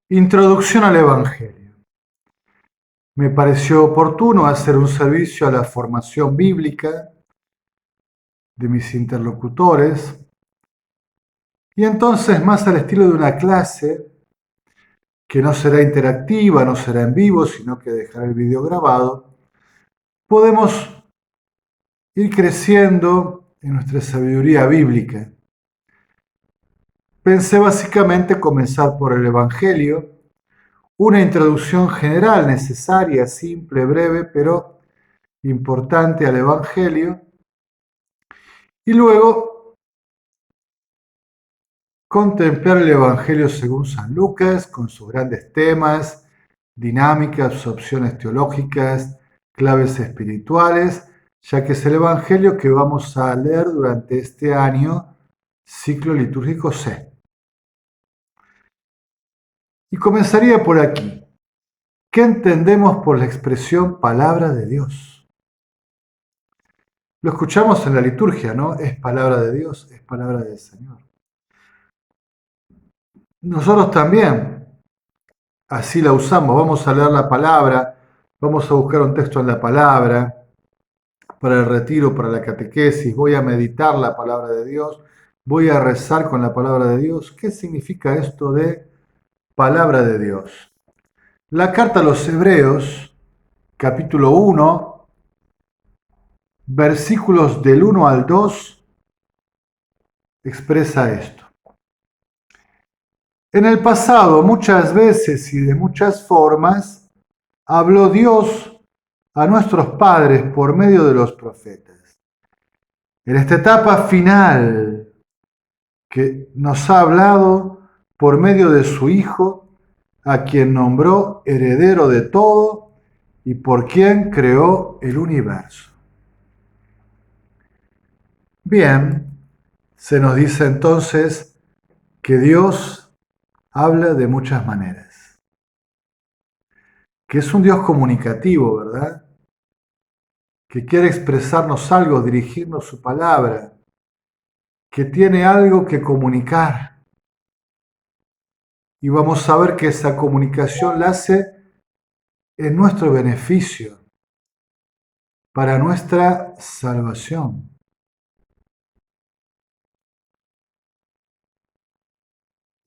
Introducción al Evangelio. Me pareció oportuno hacer un servicio a la formación bíblica de mis interlocutores y entonces, más al estilo de una clase que no será interactiva, no será en vivo, sino que dejará el video grabado, podemos ir creciendo en nuestra sabiduría bíblica. Pensé básicamente comenzar por el Evangelio, una introducción general necesaria, simple, breve, pero importante al Evangelio, y luego contemplar el Evangelio según San Lucas, con sus grandes temas, dinámicas, opciones teológicas, claves espirituales, ya que es el Evangelio que vamos a leer durante este año, ciclo litúrgico C. Y comenzaría por aquí. ¿Qué entendemos por la expresión palabra de Dios? Lo escuchamos en la liturgia, ¿no? Es palabra de Dios, es palabra del Señor. Nosotros también así la usamos. Vamos a leer la palabra, vamos a buscar un texto en la palabra, para el retiro, para la catequesis, voy a meditar la palabra de Dios, voy a rezar con la palabra de Dios. ¿Qué significa esto de palabra de Dios? La carta a los Hebreos, capítulo 1, versículos del 1 al 2, expresa esto. En el pasado, muchas veces y de muchas formas, habló Dios a nuestros padres por medio de los profetas. En esta etapa final que nos ha hablado por medio de su Hijo, a quien nombró heredero de todo y por quien creó el universo. Bien, se nos dice entonces que Dios habla de muchas maneras, que es un Dios comunicativo, ¿verdad? Que quiere expresarnos algo, dirigirnos su palabra, que tiene algo que comunicar. Y vamos a ver que esa comunicación la hace en nuestro beneficio, para nuestra salvación.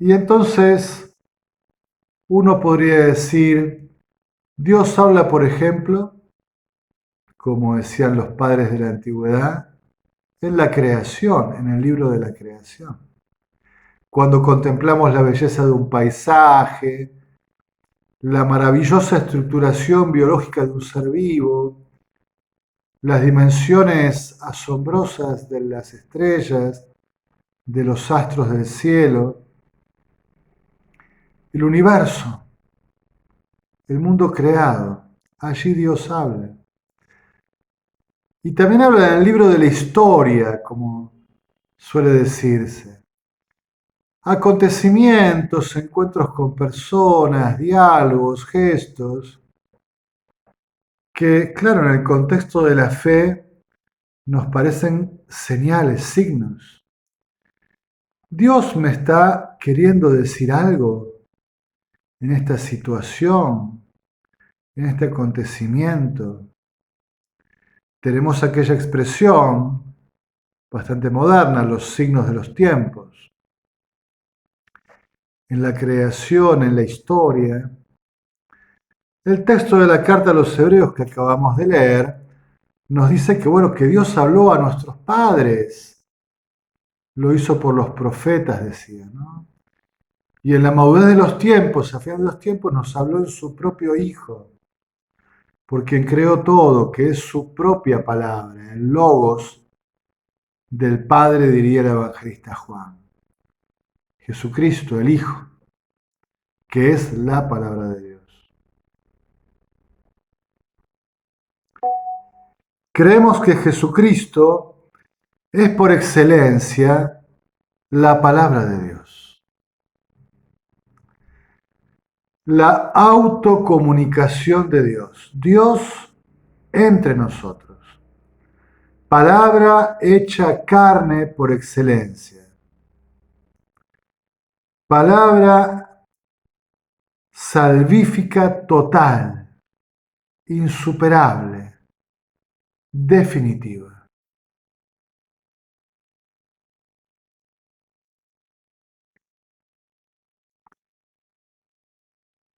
Y entonces uno podría decir, Dios habla, por ejemplo, como decían los padres de la antigüedad, en la creación, en el libro de la creación. Cuando contemplamos la belleza de un paisaje, la maravillosa estructuración biológica de un ser vivo, las dimensiones asombrosas de las estrellas, de los astros del cielo, el universo, el mundo creado, allí Dios habla. Y también habla en el libro de la historia, como suele decirse. Acontecimientos, encuentros con personas, diálogos, gestos, que, claro, en el contexto de la fe nos parecen señales, signos. Dios me está queriendo decir algo en esta situación, en este acontecimiento. Tenemos aquella expresión bastante moderna, los signos de los tiempos. En la creación, en la historia. El texto de la carta a los Hebreos que acabamos de leer nos dice que, bueno, que Dios habló a nuestros padres. Lo hizo por los profetas, decía, ¿no? Y en la madurez de los tiempos, a final de los tiempos, nos habló en su propio Hijo, por quien creó todo, que es su propia palabra, el logos del Padre, diría el evangelista Juan. Jesucristo, el Hijo, que es la palabra de Dios. Creemos que Jesucristo es por excelencia la palabra de Dios. La autocomunicación de Dios. Dios entre nosotros. Palabra hecha carne por excelencia. Palabra salvífica total, insuperable, definitiva.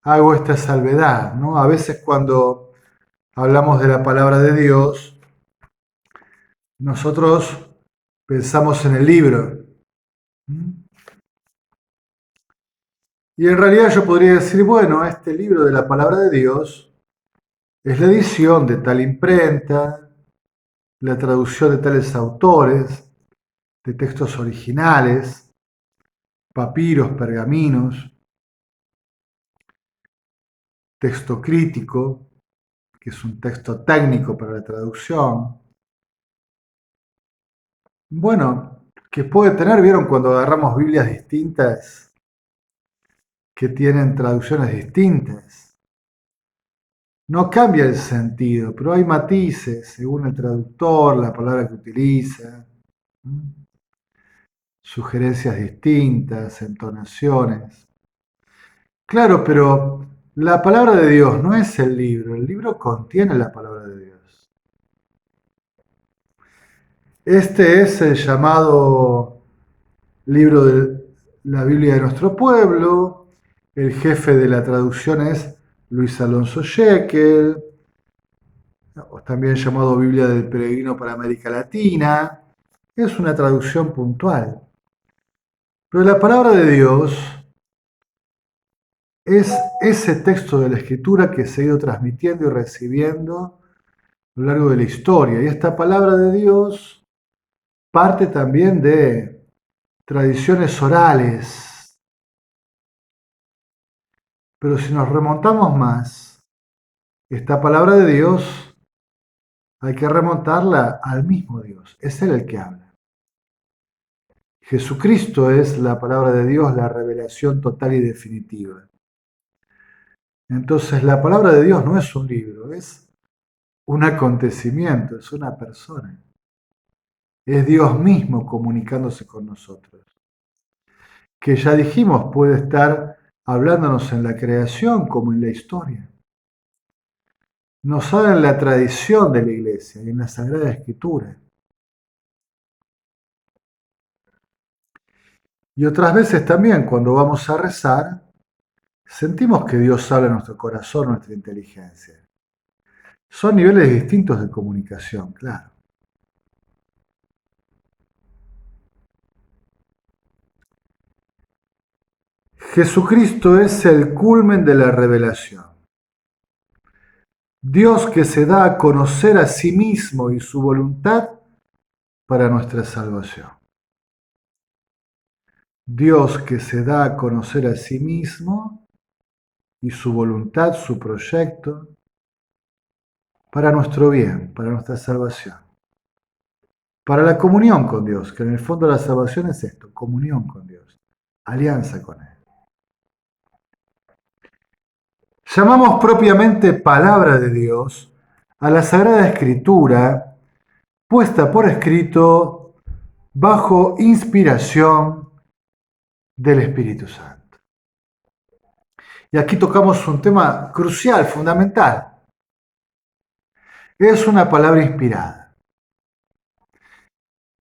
Hago esta salvedad, ¿no? A veces cuando hablamos de la palabra de Dios, nosotros pensamos en el libro. Y en realidad yo podría decir, bueno, este libro de la palabra de Dios es la edición de tal imprenta, la traducción de tales autores, de textos originales, papiros, pergaminos, texto crítico, que es un texto técnico para la traducción. Bueno, que puede tener, vieron cuando agarramos Biblias distintas que tienen traducciones distintas. No cambia el sentido, pero hay matices según el traductor, la palabra que utiliza, sugerencias distintas, entonaciones. Claro, pero la palabra de Dios no es el libro contiene la palabra de Dios. Este es el llamado libro de la Biblia de nuestro pueblo. El jefe de la traducción es Luis Alonso Shekel, también llamado Biblia del Peregrino para América Latina. Es una traducción puntual. Pero la palabra de Dios es ese texto de la Escritura que se ha ido transmitiendo y recibiendo a lo largo de la historia. Y esta palabra de Dios parte también de tradiciones orales. Pero si nos remontamos más, esta palabra de Dios hay que remontarla al mismo Dios. Es Él el que habla. Jesucristo es la palabra de Dios, la revelación total y definitiva. Entonces la palabra de Dios no es un libro, es un acontecimiento, es una persona. Es Dios mismo comunicándose con nosotros. Que ya dijimos puede estar hablándonos en la creación como en la historia. Nos habla en la tradición de la iglesia y en la Sagrada Escritura. Y otras veces también cuando vamos a rezar, sentimos que Dios habla en nuestro corazón, nuestra inteligencia. Son niveles distintos de comunicación, claro. Jesucristo es el culmen de la revelación. Dios que se da a conocer a sí mismo y su voluntad para nuestra salvación. Dios que se da a conocer a sí mismo y su voluntad, su proyecto, para nuestro bien, para nuestra salvación. Para la comunión con Dios, que en el fondo la salvación es esto, comunión con Dios, alianza con Él. Llamamos propiamente palabra de Dios a la Sagrada Escritura puesta por escrito bajo inspiración del Espíritu Santo. Y aquí tocamos un tema crucial, fundamental. Es una palabra inspirada.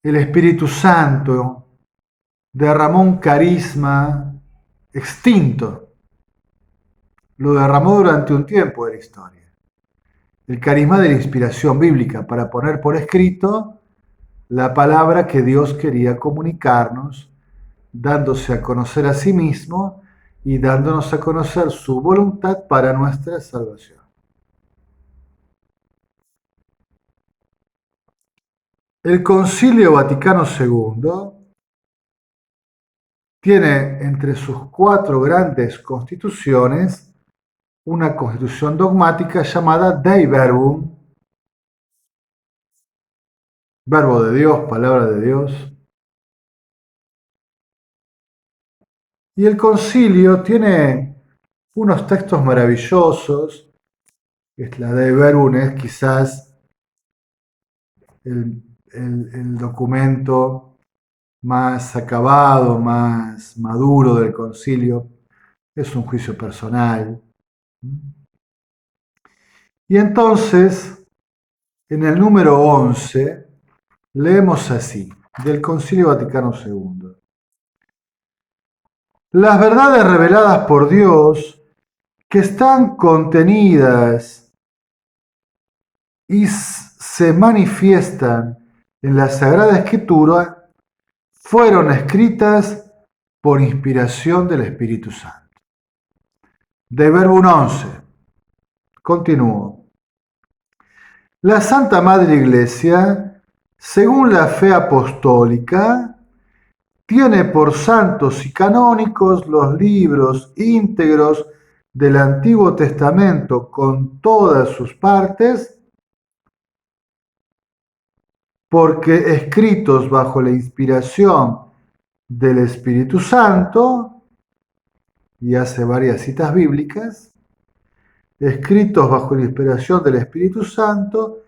El Espíritu Santo derramó un carisma extinto. Lo derramó durante un tiempo de la historia. El carisma de la inspiración bíblica para poner por escrito la palabra que Dios quería comunicarnos, dándose a conocer a sí mismo y dándonos a conocer su voluntad para nuestra salvación. El Concilio Vaticano II tiene entre sus 4 grandes constituciones una constitución dogmática llamada Dei Verbum, verbo de Dios, palabra de Dios. Y el concilio tiene unos textos maravillosos. La Dei Verbum es quizás el documento más acabado, más maduro del concilio. es un juicio personal. Y entonces, en el número 11, leemos así, del Concilio Vaticano II. Las verdades reveladas por Dios, que están contenidas y se manifiestan en la Sagrada Escritura, fueron escritas por inspiración del Espíritu Santo. De Verbum 11. Continúo. La Santa Madre Iglesia, según la fe apostólica, tiene por santos y canónicos los libros íntegros del Antiguo Testamento con todas sus partes, porque escritos bajo la inspiración del Espíritu Santo, y hace varias citas bíblicas, escritos bajo la inspiración del Espíritu Santo,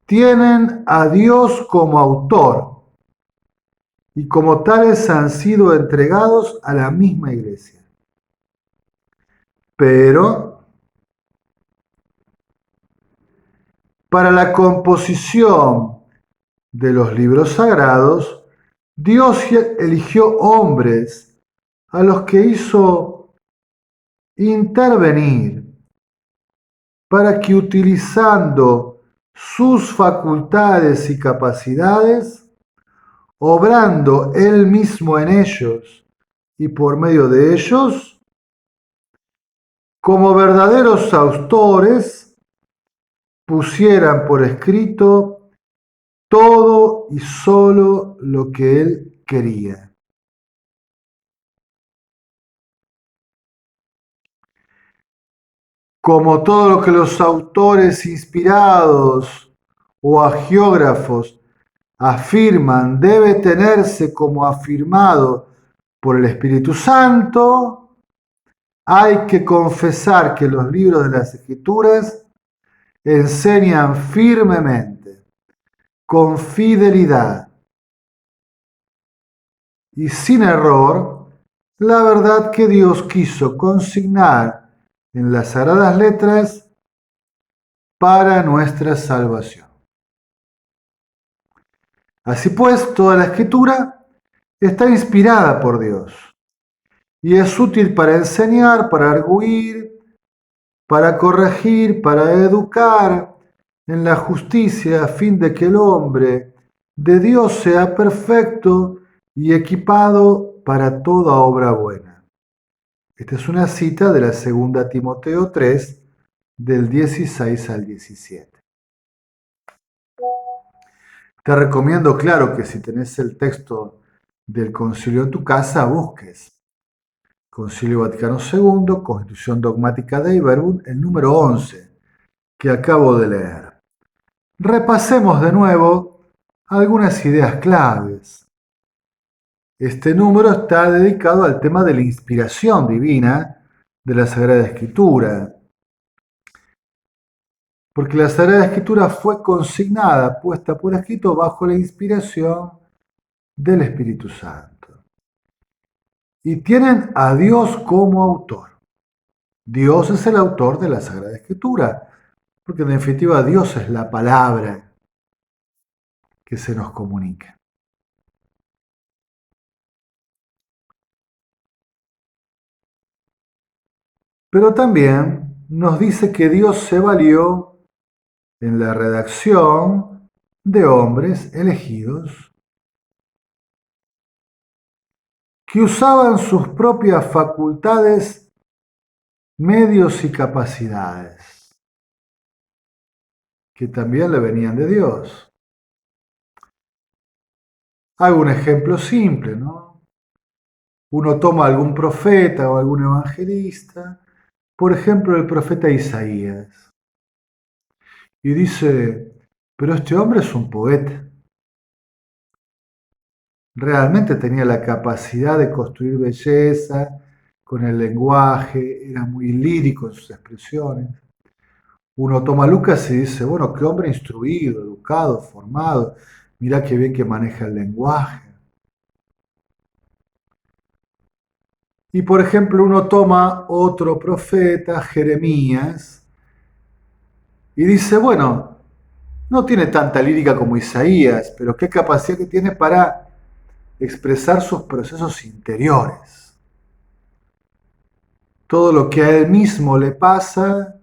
tienen a Dios como autor y como tales han sido entregados a la misma Iglesia. Pero para la composición de los libros sagrados, Dios eligió hombres a los que hizo intervenir para que utilizando sus facultades y capacidades, obrando Él mismo en ellos y por medio de ellos, como verdaderos autores, pusieran por escrito todo y solo lo que Él quería. Como todo lo que los autores inspirados o agiógrafos afirman debe tenerse como afirmado por el Espíritu Santo, hay que confesar que los libros de las Escrituras enseñan firmemente, con fidelidad y sin error, la verdad que Dios quiso consignar en las sagradas letras para nuestra salvación. Así pues, toda la Escritura está inspirada por Dios y es útil para enseñar, para arguir, para corregir, para educar en la justicia, a fin de que el hombre de Dios sea perfecto y equipado para toda obra buena. Esta es una cita de la segunda Timoteo 3, del 16 al 17. Te recomiendo, claro, que si tenés el texto del concilio en tu casa, busques Concilio Vaticano II, Constitución Dogmática Dei Verbum, el número 11, que acabo de leer. Repasemos de nuevo algunas ideas claves. Este número está dedicado al tema de la inspiración divina de la Sagrada Escritura, porque la Sagrada Escritura fue consignada, puesta por escrito bajo la inspiración del Espíritu Santo. Y tienen a Dios como autor. Dios es el autor de la Sagrada Escritura, porque en definitiva Dios es la palabra que se nos comunica. Pero también nos dice que Dios se valió en la redacción de hombres elegidos que usaban sus propias facultades, medios y capacidades, que también le venían de Dios. Hago un ejemplo simple, ¿no? Uno toma algún profeta o algún evangelista, por ejemplo el profeta Isaías, y dice, pero este hombre es un poeta. Realmente tenía la capacidad de construir belleza con el lenguaje, era muy lírico en sus expresiones. Uno toma a Lucas y dice, bueno, qué hombre instruido, educado, formado, mirá qué bien que maneja el lenguaje. Y por ejemplo, uno toma otro profeta, Jeremías, y dice, bueno, no tiene tanta lírica como Isaías, pero qué capacidad que tiene para expresar sus procesos interiores. Todo lo que a él mismo le pasa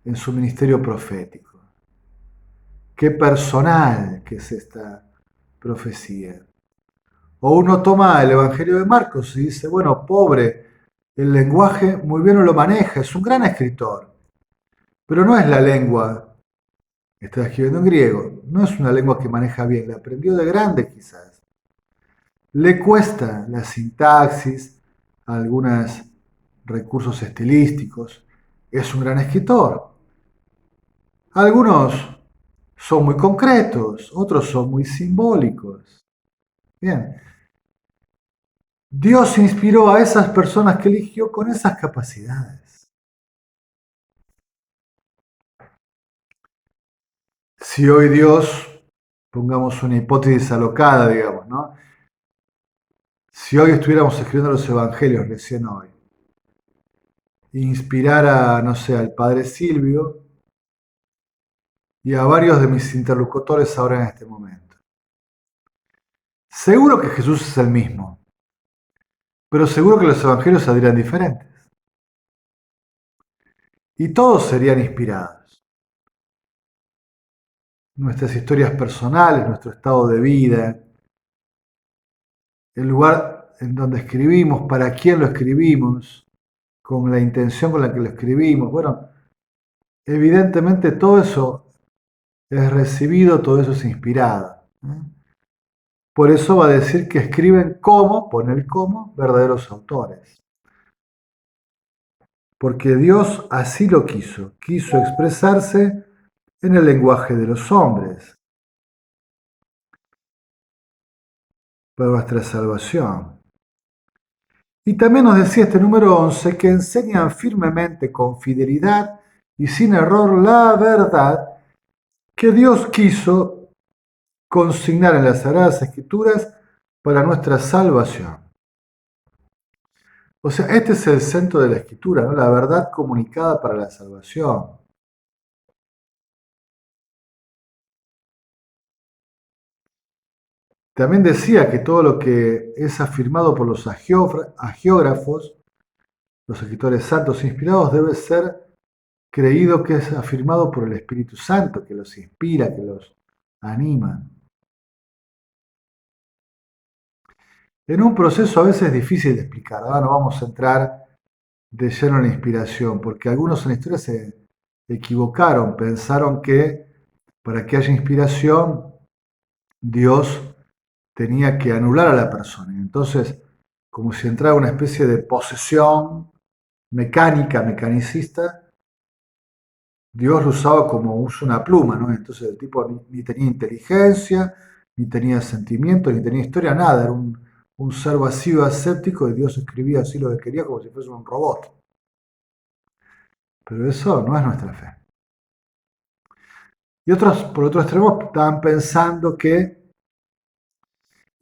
en su ministerio profético. Qué personal que es esta profecía. O uno toma el Evangelio de Marcos y dice, bueno, pobre, el lenguaje muy bien lo maneja, es un gran escritor, pero no es la lengua, está escribiendo en griego, no es una lengua que maneja bien, la aprendió de grande quizás. Le cuesta la sintaxis, algunos recursos estilísticos, es un gran escritor. Algunos son muy concretos, otros son muy simbólicos. Bien, Dios inspiró a esas personas que eligió con esas capacidades. Si hoy Dios, pongamos una hipótesis alocada, digamos, ¿no? Si hoy estuviéramos escribiendo los evangelios recién hoy, inspirara, no sé, al padre Silvio y a varios de mis interlocutores ahora en este momento. Seguro que Jesús es el mismo, pero seguro que los evangelios saldrían diferentes. Y todos serían inspirados. Nuestras historias personales, nuestro estado de vida, el lugar en donde escribimos, para quién lo escribimos, con la intención con la que lo escribimos. Bueno, evidentemente todo eso es recibido, todo eso es inspirado. Por eso va a decir que escriben como, pone el como, verdaderos autores. Porque Dios así lo quiso expresarse en el lenguaje de los hombres, para nuestra salvación. Y también nos decía este número 11 que enseñan firmemente, con fidelidad y sin error, la verdad que Dios quiso consignar en las Sagradas Escrituras para nuestra salvación. O sea, este es el centro de la Escritura, ¿no? La verdad comunicada para la salvación. También decía que todo lo que es afirmado por los agiógrafos, los escritores santos inspirados, debe ser creído que es afirmado por el Espíritu Santo, que los inspira, que los anima. En un proceso a veces difícil de explicar. Ahora no vamos a entrar de lleno en la inspiración, porque algunos en la historia se equivocaron, pensaron que para que haya inspiración, Dios tenía que anular a la persona. Entonces, como si entrara una especie de posesión mecánica, mecanicista, Dios lo usaba como usa una pluma, ¿no? Entonces el tipo ni tenía inteligencia, ni tenía sentimiento, ni tenía historia, nada. Era un ser vacío, aséptico, y Dios escribía así lo que quería como si fuese un robot. Pero eso no es nuestra fe. Y otros, por otro extremo, estaban pensando que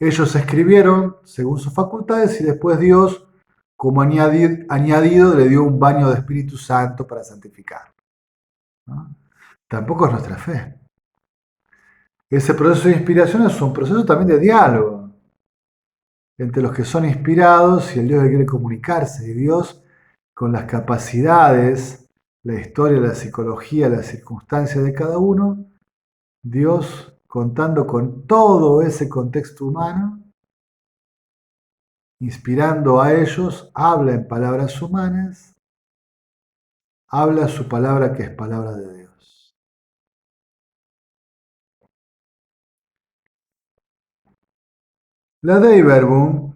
ellos escribieron según sus facultades y después Dios, como añadido, le dio un baño de Espíritu Santo para santificar, ¿no? Tampoco es nuestra fe. Ese proceso de inspiración es un proceso también de diálogo entre los que son inspirados y el Dios que quiere comunicarse. Y Dios, con las capacidades, la historia, la psicología, las circunstancias de cada uno, Dios, contando con todo ese contexto humano, inspirando a ellos, habla en palabras humanas, habla su palabra que es palabra de Dios. La Dei Verbum,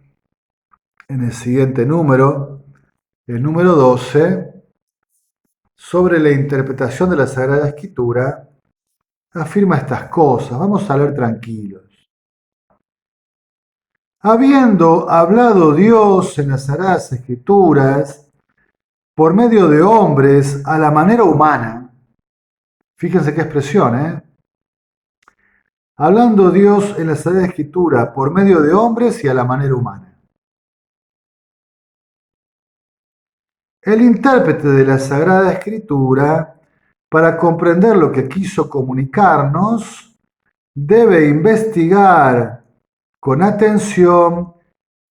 en el siguiente número, el número 12, sobre la interpretación de la Sagrada Escritura, afirma estas cosas. Vamos a leer tranquilos. Habiendo hablado Dios en las Sagradas Escrituras por medio de hombres a la manera humana, fíjense qué expresión, ¿eh? Hablando Dios en la Sagrada Escritura por medio de hombres y a la manera humana. El intérprete de la Sagrada Escritura, para comprender lo que quiso comunicarnos, debe investigar con atención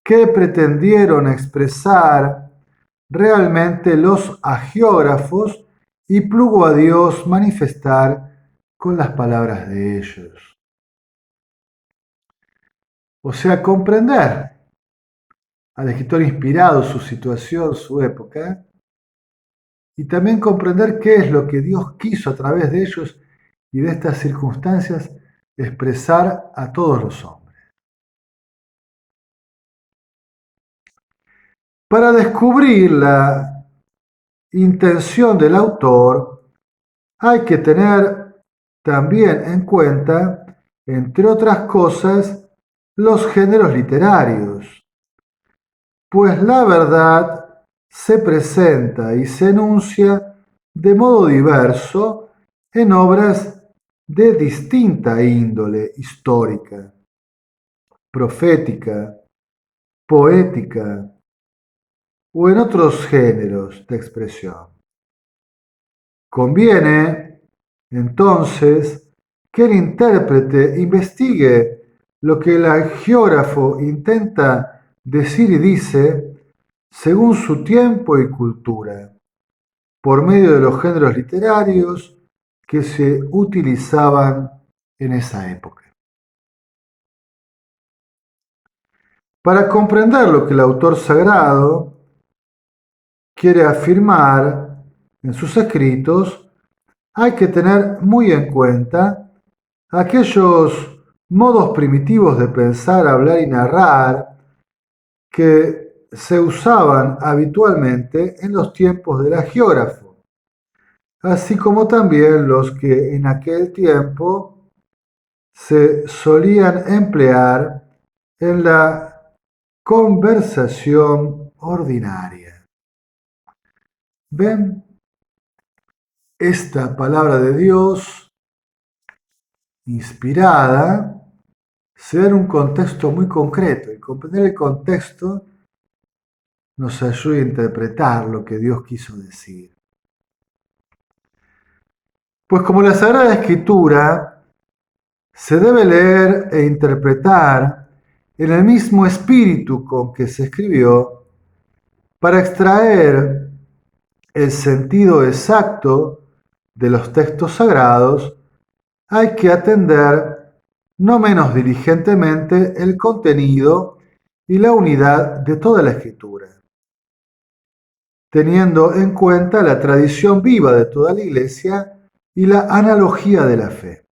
qué pretendieron expresar realmente los agiógrafos y plugo a Dios manifestar con las palabras de ellos. O sea, comprender al escritor inspirado, su situación, su época, y también comprender qué es lo que Dios quiso a través de ellos y de estas circunstancias expresar a todos los hombres. Para descubrir la intención del autor, hay que tener también en cuenta, entre otras cosas, los géneros literarios, pues la verdad se presenta y se enuncia de modo diverso en obras de distinta índole histórica, profética, poética o en otros géneros de expresión. Conviene, entonces, que el intérprete investigue lo que el geógrafo intenta decir y dice según su tiempo y cultura, por medio de los géneros literarios que se utilizaban en esa época. Para comprender lo que el autor sagrado quiere afirmar en sus escritos, hay que tener muy en cuenta aquellos modos primitivos de pensar, hablar y narrar que se usaban habitualmente en los tiempos del agiógrafo, así como también los que en aquel tiempo se solían emplear en la conversación ordinaria. ¿Ven? Esta palabra de Dios inspirada se da en un contexto muy concreto y comprender el contexto nos ayuda a interpretar lo que Dios quiso decir. Pues como la Sagrada Escritura se debe leer e interpretar en el mismo espíritu con que se escribió, para extraer el sentido exacto de los textos sagrados, hay que atender no menos diligentemente el contenido y la unidad de toda la escritura, teniendo en cuenta la tradición viva de toda la Iglesia y la analogía de la fe.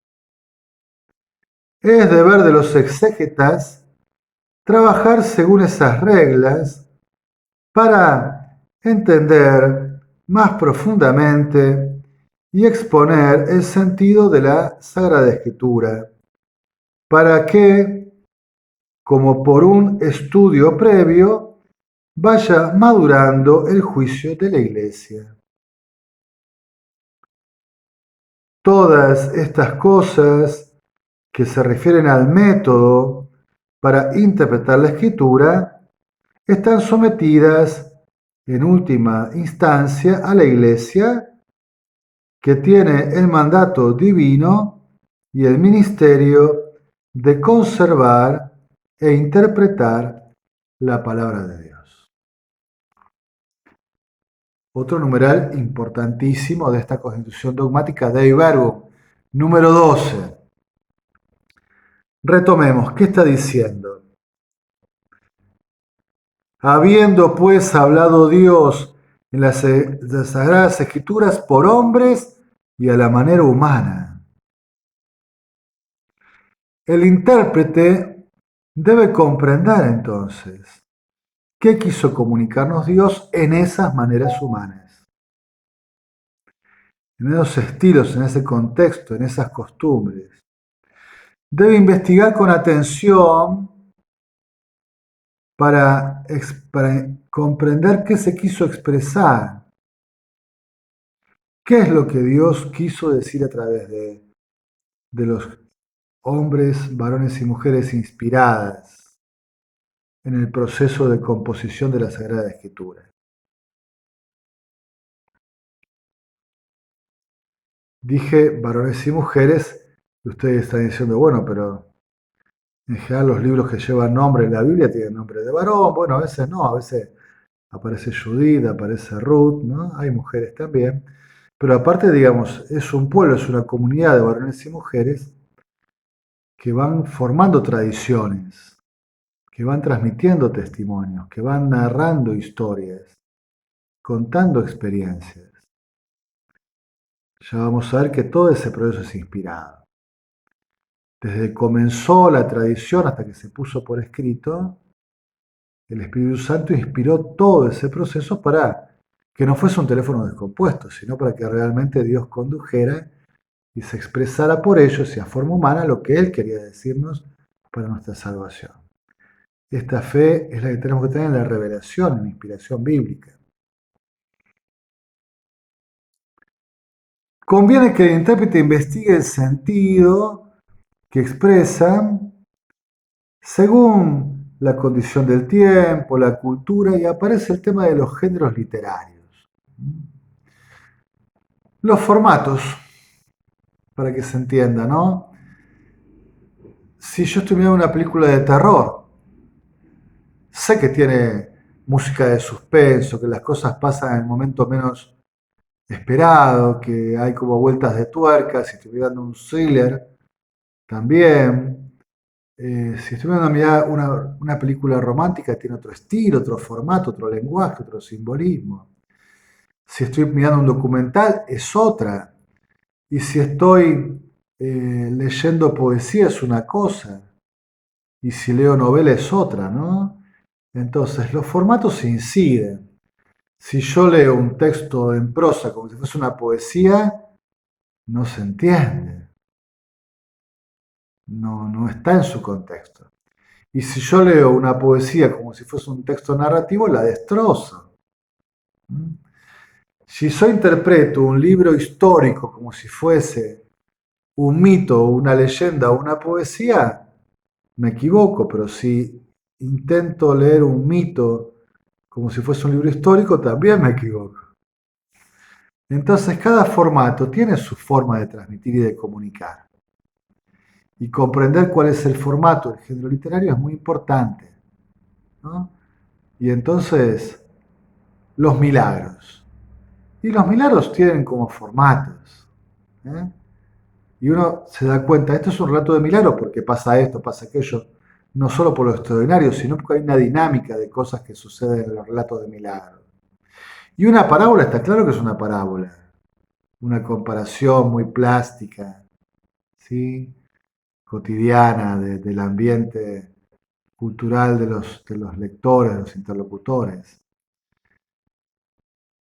Es deber de los exégetas trabajar según esas reglas para entender más profundamente y exponer el sentido de la Sagrada Escritura, para que, como por un estudio previo, vaya madurando el juicio de la Iglesia. Todas estas cosas que se refieren al método para interpretar la Escritura están sometidas en última instancia a la Iglesia, que tiene el mandato divino y el ministerio de conservar e interpretar la palabra de Dios. Otro numeral importantísimo de esta constitución dogmática, Dei Verbum, número 12. Retomemos, ¿qué está diciendo? Habiendo pues hablado Dios en las Sagradas Escrituras por hombres y a la manera humana. El intérprete debe comprender entonces qué quiso comunicarnos Dios en esas maneras humanas, en esos estilos, en ese contexto, en esas costumbres. Debe investigar con atención para comprender qué se quiso expresar, qué es lo que Dios quiso decir a través de los hombres, varones y mujeres inspiradas en el proceso de composición de la Sagrada Escritura. Dije varones y mujeres, y ustedes están diciendo, bueno, pero en general los libros que llevan nombre en la Biblia tienen nombre de varón. Bueno, a veces no, a veces aparece Judith, aparece Ruth, ¿no? Hay mujeres también. Pero aparte, digamos, es un pueblo, es una comunidad de varones y mujeres que van formando tradiciones, que van transmitiendo testimonios, que van narrando historias, contando experiencias. Ya vamos a ver que todo ese proceso es inspirado. Desde que comenzó la tradición hasta que se puso por escrito, el Espíritu Santo inspiró todo ese proceso para que no fuese un teléfono descompuesto, sino para que realmente Dios condujera y se expresara por ellos y a forma humana lo que Él quería decirnos para nuestra salvación. Esta fe es la que tenemos que tener en la revelación, en la inspiración bíblica. Conviene que el intérprete investigue el sentido que expresa según la condición del tiempo, la cultura, y aparece el tema de los géneros literarios. Los formatos, para que se entienda, ¿no? Si yo estoy mirando una película de terror, sé que tiene música de suspenso, que las cosas pasan en el momento menos esperado, que hay como vueltas de tuerca. Si estoy mirando un thriller, también. Si estoy mirando una película romántica, tiene otro estilo, otro formato, otro lenguaje, otro simbolismo. Si estoy mirando un documental, es otra. Y si estoy leyendo poesía, es una cosa. Y si leo novela, es otra, ¿no? Entonces, los formatos inciden. Si yo leo un texto en prosa como si fuese una poesía, no se entiende, no está en su contexto. Y si yo leo una poesía como si fuese un texto narrativo, la destrozo. ¿Mm? Si yo interpreto un libro histórico como si fuese un mito, una leyenda o una poesía, me equivoco, pero si intento leer un mito como si fuese un libro histórico, también me equivoco. Entonces, cada formato tiene su forma de transmitir y de comunicar. Y comprender cuál es el formato del género literario es muy importante, ¿no? Y entonces, los milagros. Y los milagros tienen como formatos, ¿eh? Y uno se da cuenta, esto es un relato de milagros porque pasa esto, pasa aquello, no solo por lo extraordinario, sino porque hay una dinámica de cosas que suceden en los relatos de milagros. Y una parábola está claro que es una parábola, una comparación muy plástica, ¿sí? Cotidiana del ambiente cultural de los lectores, de los interlocutores.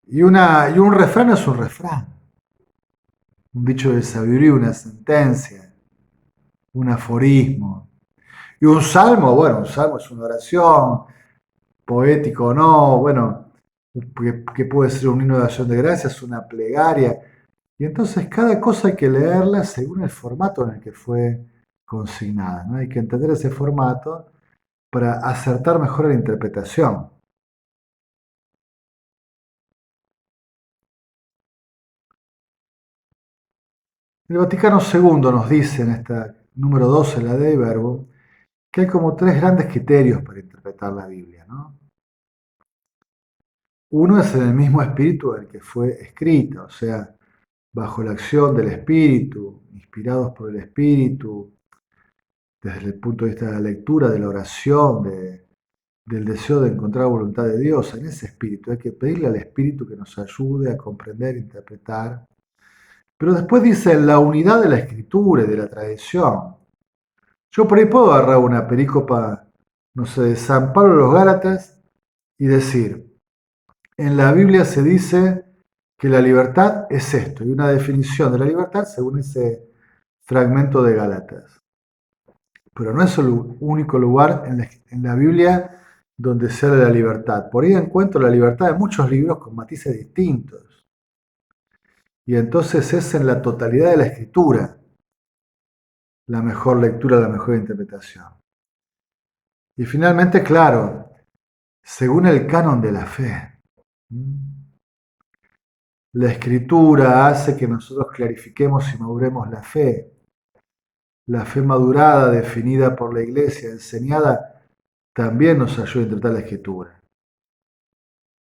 Y un refrán es un refrán, un dicho de sabiduría, una sentencia, un aforismo. Y un salmo, bueno, un salmo es una oración, poético o no, bueno, que puede ser un himno de acción de gracias, una plegaria. Y entonces cada cosa hay que leerla según el formato en el que fue consignada, ¿no? Hay que entender ese formato para acertar mejor la interpretación. El Vaticano II nos dice en esta número 12, la Dei Verbum, que hay como tres grandes criterios para interpretar la Biblia, ¿no? Uno es en el mismo espíritu del que fue escrita, o sea, bajo la acción del espíritu, inspirados por el espíritu, desde el punto de vista de la lectura, de la oración, del deseo de encontrar la voluntad de Dios. En ese espíritu hay que pedirle al espíritu que nos ayude a comprender, interpretar. Pero después dice la unidad de la escritura y de la tradición. Yo por ahí puedo agarrar una perícopa, no sé, de San Pablo a los Gálatas y decir, en la Biblia se dice que la libertad es esto, y una definición de la libertad según ese fragmento de Gálatas. Pero no es el único lugar en la Biblia donde se habla de la libertad. Por ahí encuentro la libertad en muchos libros con matices distintos. Y entonces es en la totalidad de la escritura la mejor lectura, la mejor interpretación. Y finalmente, claro, según el canon de la fe. La escritura hace que nosotros clarifiquemos y maduremos la fe. La fe madurada, definida por la iglesia, enseñada, también nos ayuda a interpretar la escritura.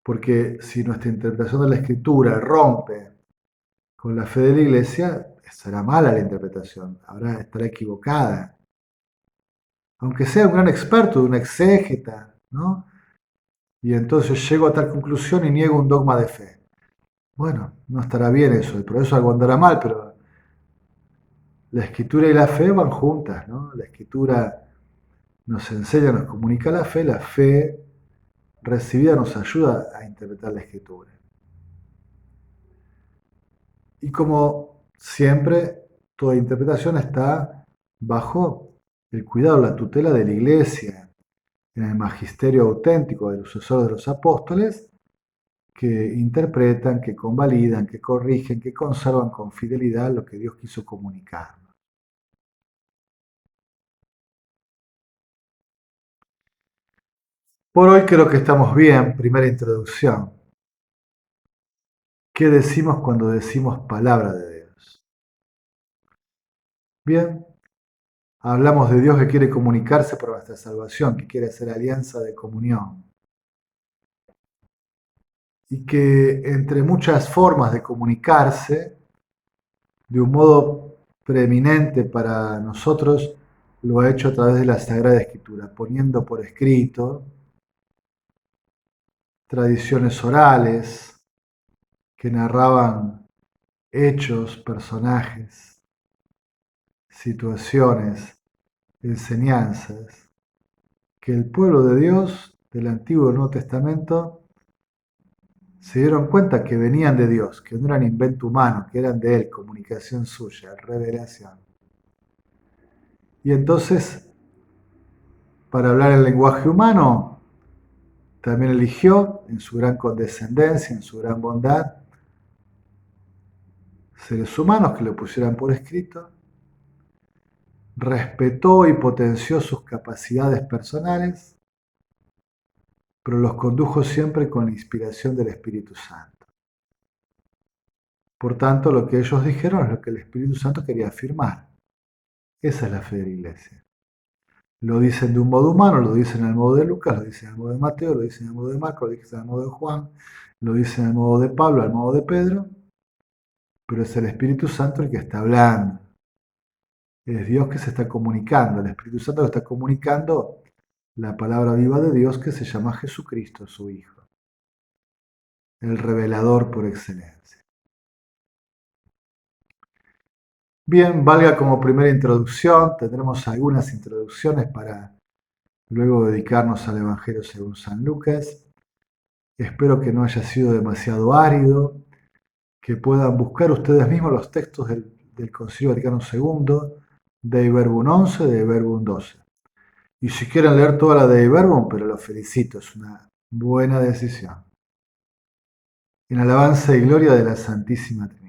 Porque si nuestra interpretación de la escritura rompe con la fe de la iglesia, será mala la interpretación, estará equivocada. Aunque sea un gran experto, de una exégeta, ¿no? Y entonces llego a tal conclusión y niego un dogma de fe. Bueno, no estará bien eso, el progreso algo andará mal, pero la escritura y la fe van juntas, ¿no? La escritura nos enseña, nos comunica la fe recibida nos ayuda a interpretar la escritura. Y como siempre, toda interpretación está bajo el cuidado, la tutela de la iglesia, en el magisterio auténtico de los sucesores de los apóstoles, que interpretan, que convalidan, que corrigen, que conservan con fidelidad lo que Dios quiso comunicar. Por hoy creo que estamos bien. Primera introducción. ¿Qué decimos cuando decimos palabra de Dios? Bien, hablamos de Dios que quiere comunicarse por nuestra salvación, que quiere hacer alianza de comunión. Y que entre muchas formas de comunicarse, de un modo preeminente para nosotros, lo ha hecho a través de la Sagrada Escritura, poniendo por escrito tradiciones orales que narraban hechos, personajes, situaciones, enseñanzas, que el pueblo de Dios del Antiguo y Nuevo Testamento se dieron cuenta que venían de Dios, que no eran invento humano, que eran de Él, comunicación suya, revelación. Y entonces, para hablar el lenguaje humano, también eligió, en su gran condescendencia, en su gran bondad, seres humanos que lo pusieran por escrito, respetó y potenció sus capacidades personales, pero los condujo siempre con la inspiración del Espíritu Santo. Por tanto, lo que ellos dijeron es lo que el Espíritu Santo quería afirmar. Esa es la fe de la iglesia. Lo dicen de un modo humano, lo dicen al modo de Lucas, lo dicen al modo de Mateo, lo dicen al modo de Marcos, lo dicen al modo de Juan, lo dicen al modo de Pablo, al modo de Pedro, pero es el Espíritu Santo el que está hablando. Es Dios que se está comunicando, el Espíritu Santo que está comunicando la palabra viva de Dios que se llama Jesucristo, su Hijo, el revelador por excelencia. Bien, valga como primera introducción, tendremos algunas introducciones para luego dedicarnos al Evangelio según San Lucas. Espero que no haya sido demasiado árido, que puedan buscar ustedes mismos los textos del Concilio Vaticano II, Dei Verbum 11, Dei Verbum 12. Y si quieren leer toda la Dei Verbum, pero los felicito, es una buena decisión. En alabanza y gloria de la Santísima Trinidad.